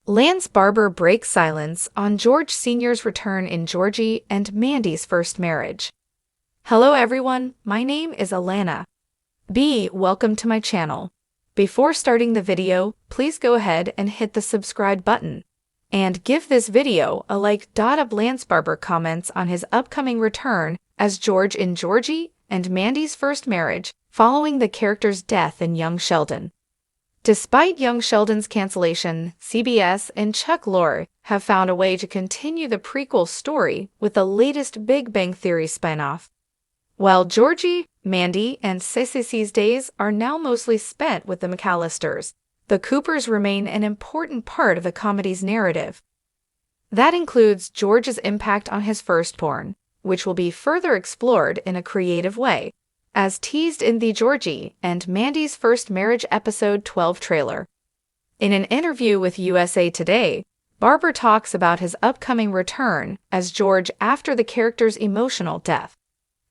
Lance Barber breaks silence on George Sr.'s return in Georgie and Mandy's first marriage. Hello everyone, my name is Alana. Welcome to my channel. Before starting the video, please go ahead and hit the subscribe button. And give this video a like. Lance Barber comments on his upcoming return as George in Georgie and Mandy's first marriage following the character's death in young Sheldon. Despite young Sheldon's cancellation, CBS and Chuck Lorre have found a way to continue the prequel story with the latest Big Bang Theory spinoff. While Georgie, Mandy, and Cece's days are now mostly spent with the McAllisters, the Coopers remain an important part of the comedy's narrative. That includes George's impact on his firstborn, which will be further explored in a creative way, as teased in the Georgie and Mandy's first marriage episode 12 trailer. In an interview with USA Today, Barber talks about his upcoming return as George after the character's emotional death.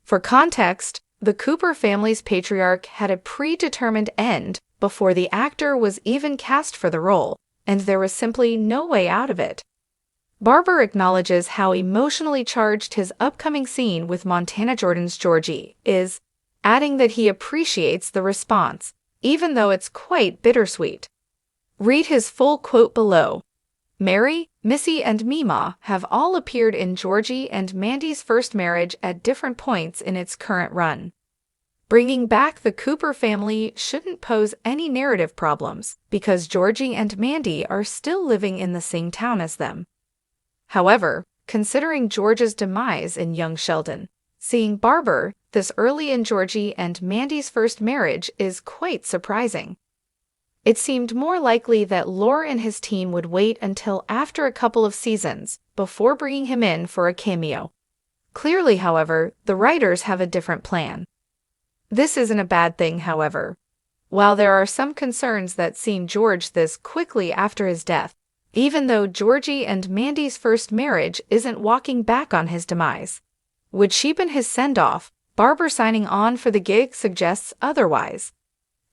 For context, the Cooper family's patriarch had a predetermined end before the actor was even cast for the role, and there was simply no way out of it. Barber acknowledges how emotionally charged his upcoming scene with Montana Jordan's Georgie is, adding that he appreciates the response, even though it's quite bittersweet. Read his full quote below. Mary, Missy, and Mima have all appeared in Georgie and Mandy's first marriage at different points in its current run. Bringing back the Cooper family shouldn't pose any narrative problems because Georgie and Mandy are still living in the same town as them. However, considering George's demise in young Sheldon, seeing Barber this early in Georgie and Mandy's first marriage is quite surprising. It seemed more likely that Lorre and his team would wait until after a couple of seasons before bringing him in for a cameo. Clearly, however, the writers have a different plan. This isn't a bad thing, however. While there are some concerns that seeing George this quickly after his death, even though Georgie and Mandy's first marriage isn't walking back on his demise, would cheapen his send-off, Barber signing on for the gig suggests otherwise.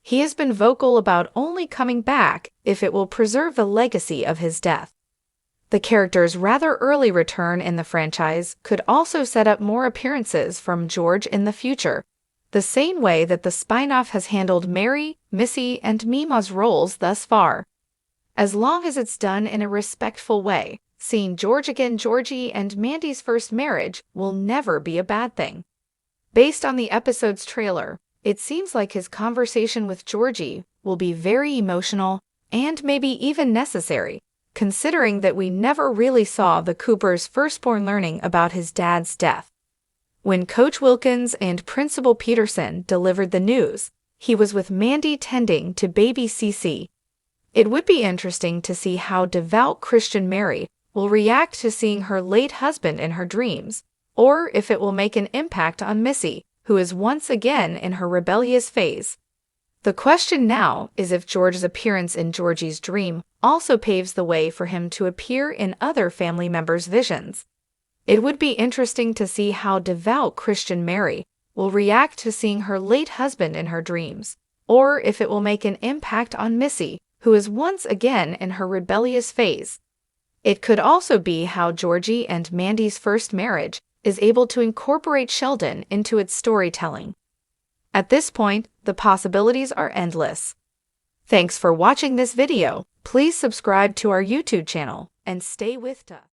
He has been vocal about only coming back if it will preserve the legacy of his death. The character's rather early return in the franchise could also set up more appearances from George in the future, the same way that the spin-off has handled Mary, Missy, and Mima's roles thus far. As long as it's done in a respectful way, seeing George again Georgie and Mandy's first marriage will never be a bad thing. Based on the episode's trailer, it seems like his conversation with Georgie will be very emotional and maybe even necessary, considering that we never really saw the Cooper's firstborn learning about his dad's death. When Coach Wilkins and Principal Peterson delivered the news, he was with Mandy tending to baby Cece. It would be interesting to see how devout Christian Mary will react to seeing her late husband in her dreams, or if it will make an impact on Missy, who is once again in her rebellious phase. The question now is if George's appearance in Georgie's dream also paves the way for him to appear in other family members' visions. It would be interesting to see how devout Christian Mary will react to seeing her late husband in her dreams, or if it will make an impact on Missy, who is once again in her rebellious phase. It could also be how Georgie and Mandy's first marriage is able to incorporate Sheldon into its storytelling. At this point, the possibilities are endless. Thanks for watching this video. Please subscribe to our YouTube channel and stay with us.